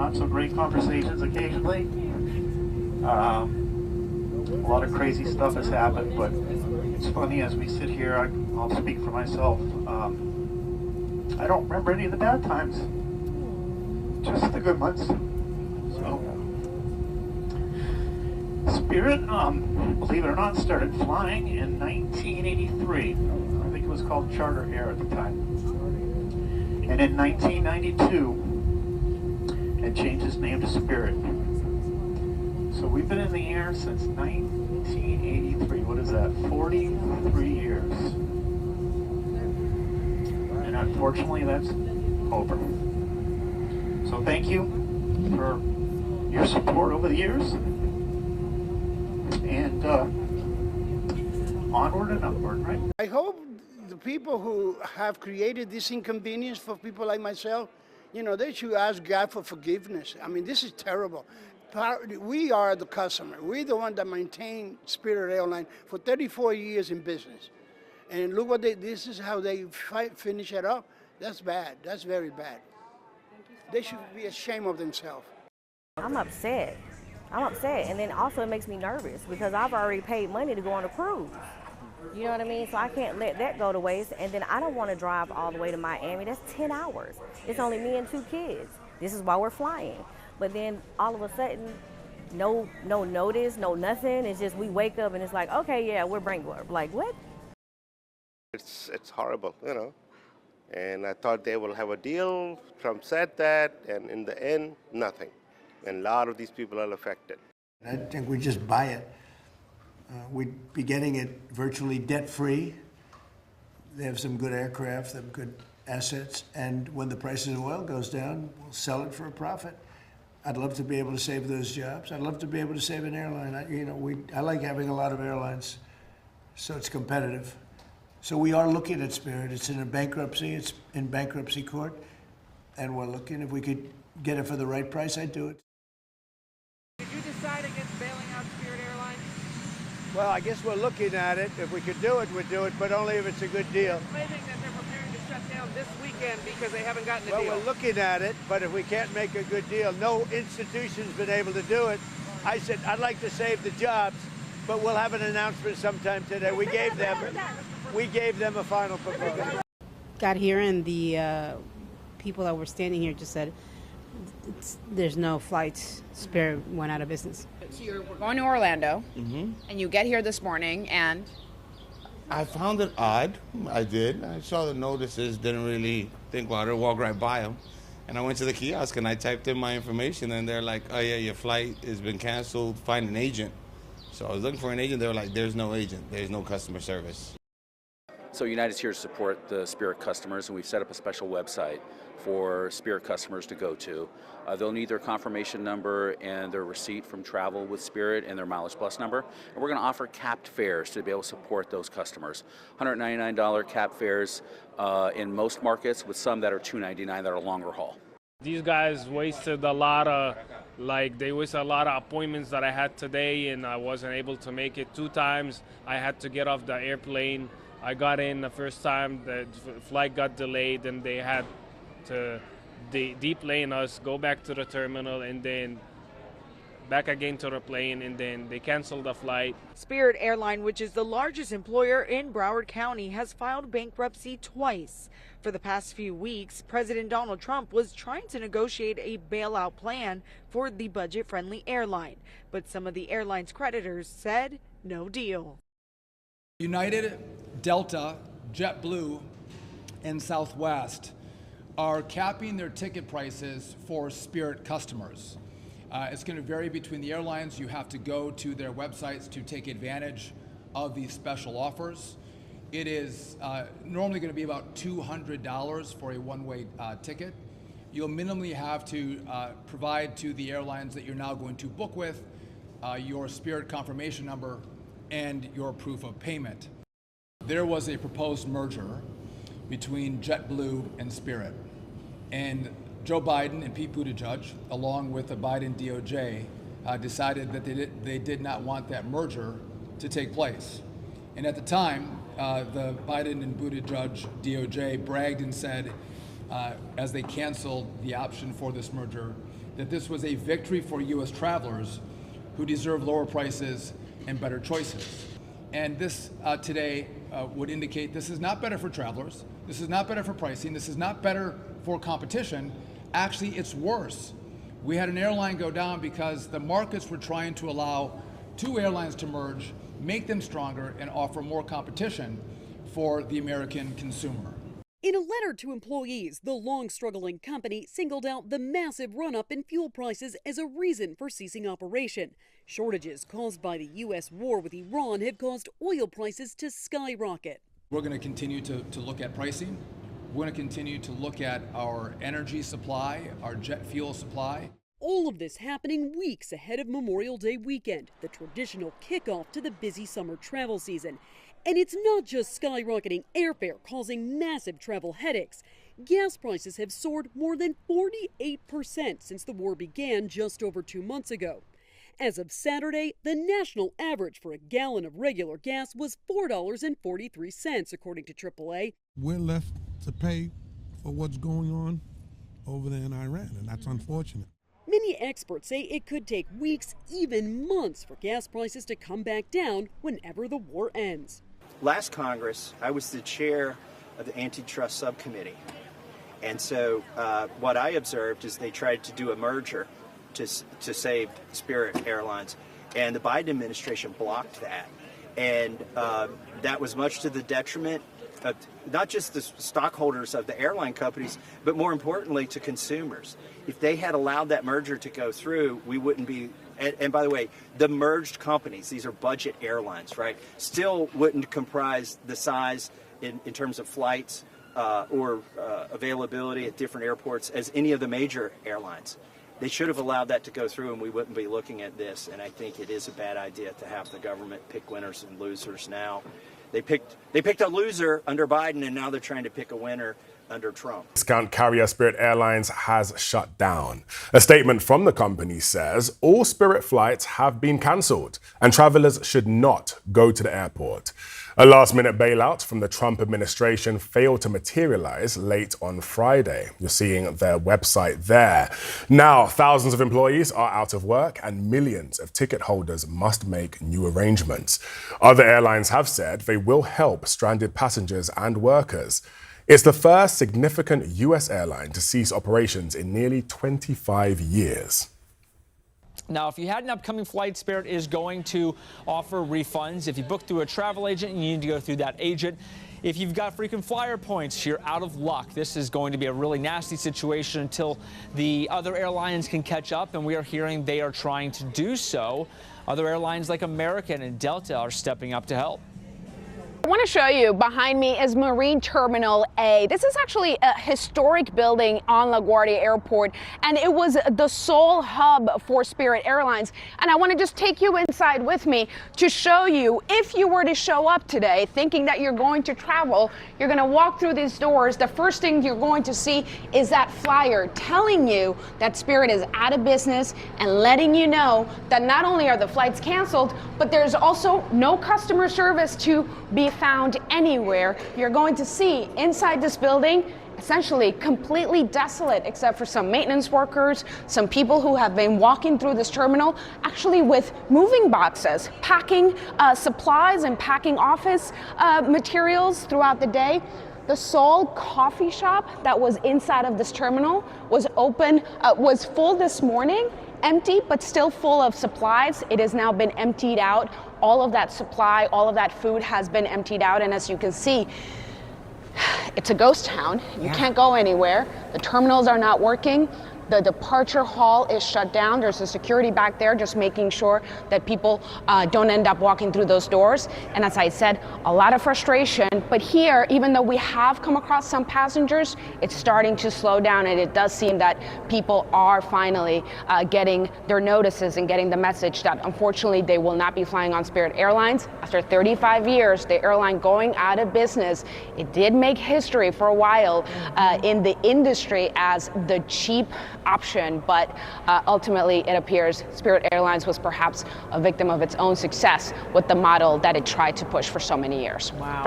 not so great conversations occasionally. A lot of crazy stuff has happened, but it's funny as we sit here, I'll speak for myself. I don't remember any of the bad times, just the good ones. So, Spirit, believe it or not, started flying in 1983. I think it was called Charter Air at the time. And in 1992, it changed its name to Spirit. So we've been in the air since 1983. What is that? 43 years. And unfortunately, that's over. So thank you for your support over the years. And onward and upward, right? I hope the people who have created this inconvenience for people like myself, you know, they should ask God for forgiveness. I mean, this is terrible. We are the customer. We're the one that maintain Spirit Airlines for 34 years in business. And look what this is how they finish it up. That's bad. That's very bad. They should be ashamed of themselves. I'm upset. And then also it makes me nervous because I've already paid money to go on a cruise. You know what I mean? So I can't let that go to waste. And then I don't want to drive all the way to Miami. That's 10 hours. It's only me and 2 kids. This is why we're flying. But then all of a sudden, no notice, no nothing. It's just we wake up and it's like, okay, yeah, we're bankrupt. Like, what? It's horrible, you know. And I thought they will have a deal. Trump said that, and in the end, nothing. And a lot of these people are affected. I think we just buy it. We'd be getting it virtually debt-free. They have some good aircraft, they have good assets, and when the price of oil goes down, we'll sell it for a profit. I'd love to be able to save those jobs. I'd love to be able to save an airline. I like having a lot of airlines, so it's competitive. So we are looking at Spirit. It's in a bankruptcy. It's in bankruptcy court, and we're looking. If we could get it for the right price, I'd do it. Did you decide against bailing out Spirit Airlines? Well, I guess we're looking at it. If we could do it, we'd do it, but only if it's a good deal. Claiming that they're preparing to shut down this weekend because they haven't gotten a deal. Well, we're looking at it, but if we can't make a good deal, no institution's been able to do it. I said, I'd like to save the jobs, but we'll have an announcement sometime today. We gave them a final proposal. Got here and the people that were standing here just said, there's no flights. Spirit went out of business. So we're going to Orlando, and you get here this morning, and I found it odd. I did. I saw the notices, didn't really think about it, walked right by them. And I went to the kiosk and I typed in my information, and they're like, oh yeah, your flight has been canceled, find an agent. So I was looking for an agent. They were like, there's no agent, there's no customer service. So United's here to support the Spirit customers, and we've set up a special website for Spirit customers to go to. They'll need their confirmation number and their receipt from travel with Spirit and their Mileage Plus number. And we're going to offer capped fares to be able to support those customers. $199 capped fares in most markets, with some that are $299 that are longer haul. These guys wasted a lot of appointments that I had today, and I wasn't able to make it 2 times. I had to get off the airplane. I got in the first time, the flight got delayed, and they had to deplane us, go back to the terminal, and then back again to the plane, and then they canceled the flight. Spirit Airlines, which is the largest employer in Broward County, has filed bankruptcy twice. For the past few weeks, President Donald Trump was trying to negotiate a bailout plan for the budget-friendly airline, but some of the airline's creditors said no deal. United, Delta, JetBlue, and Southwest are capping their ticket prices for Spirit customers. It's going to vary between the airlines. You have to go to their websites to take advantage of these special offers. It is normally going to be about $200 for a one-way ticket. You'll minimally have to provide to the airlines that you're now going to book with your Spirit confirmation number and your proof of payment. There was a proposed merger between JetBlue and Spirit, and Joe Biden and Pete Buttigieg, along with the Biden DOJ, decided that they did not want that merger to take place. And at the time, the Biden and Buttigieg DOJ bragged and said, as they canceled the option for this merger, that this was a victory for U.S. travelers who deserve lower prices and better choices. And this today would indicate this is not better for travelers, this is not better for pricing, this is not better for competition. Actually, it's worse. We had an airline go down because the markets were trying to allow two airlines to merge, make them stronger, and offer more competition for the American consumer. In a letter to employees, the long-struggling company singled out the massive run-up in fuel prices as a reason for ceasing operation. Shortages caused by the U.S. war with Iran have caused oil prices to skyrocket. We're going to continue to look at pricing. We're going to continue to look at our energy supply, our jet fuel supply. All of this happening weeks ahead of Memorial Day weekend, the traditional kickoff to the busy summer travel season. And it's not just skyrocketing airfare causing massive travel headaches. Gas prices have soared more than 48% since the war began just over 2 months ago. As of Saturday, the national average for a gallon of regular gas was $4.43, according to AAA. We're left to pay for what's going on over there in Iran, and that's unfortunate. Many experts say it could take weeks, even months, for gas prices to come back down whenever the war ends. Last Congress, I was the chair of the antitrust subcommittee. And so what I observed is they tried to do a merger to save Spirit Airlines. And the Biden administration blocked that. And that was much to the detriment of not just the stockholders of the airline companies, but more importantly to consumers. If they had allowed that merger to go through, we wouldn't be, and by the way, the merged companies, these are budget airlines, right, still wouldn't comprise the size in terms of flights or availability at different airports as any of the major airlines. They should have allowed that to go through and we wouldn't be looking at this, and I think it is a bad idea to have the government pick winners and losers now. They picked a loser under Biden, and now they're trying to pick a winner under Trump. Discount carrier Spirit Airlines has shut down. A statement from the company says all Spirit flights have been cancelled and travelers should not go to the airport. A last-minute bailout from the Trump administration failed to materialize late on Friday. You're seeing their website there. Now, thousands of employees are out of work and millions of ticket holders must make new arrangements. Other airlines have said they will help stranded passengers and workers. It's the first significant U.S. airline to cease operations in nearly 25 years. Now, if you had an upcoming flight, Spirit is going to offer refunds. If you book through a travel agent, you need to go through that agent. If you've got frequent flyer points, you're out of luck. This is going to be a really nasty situation until the other airlines can catch up, and we are hearing they are trying to do so. Other airlines like American and Delta are stepping up to help. I want to show you behind me is Marine Terminal A. This is actually a historic building on LaGuardia Airport, and it was the sole hub for Spirit Airlines. And I want to just take you inside with me to show you, if you were to show up today thinking that you're going to travel, you're going to walk through these doors. The first thing you're going to see is that flyer telling you that Spirit is out of business and letting you know that not only are the flights canceled, but there's also no customer service to be found anywhere. You're going to see inside this building essentially completely desolate except for some maintenance workers, some people who have been walking through this terminal actually with moving boxes, packing supplies and packing office materials throughout the day. The sole coffee shop that was inside of this terminal was open, was full this morning, empty but still full of supplies. It has now been emptied out. All of that supply, all of that food has been emptied out, and as you can see, it's a ghost town. You can't go anywhere. The terminals are not working. The departure hall is shut down. There's a security back there just making sure that people don't end up walking through those doors. And as I said, a lot of frustration. But here, even though we have come across some passengers, it's starting to slow down. And it does seem that people are finally getting their notices and getting the message that unfortunately they will not be flying on Spirit Airlines. After 35 years, the airline going out of business, it did make history for a while in the industry as the cheap option, but ultimately it appears Spirit Airlines was perhaps a victim of its own success with the model that it tried to push for so many years. Wow. Friday.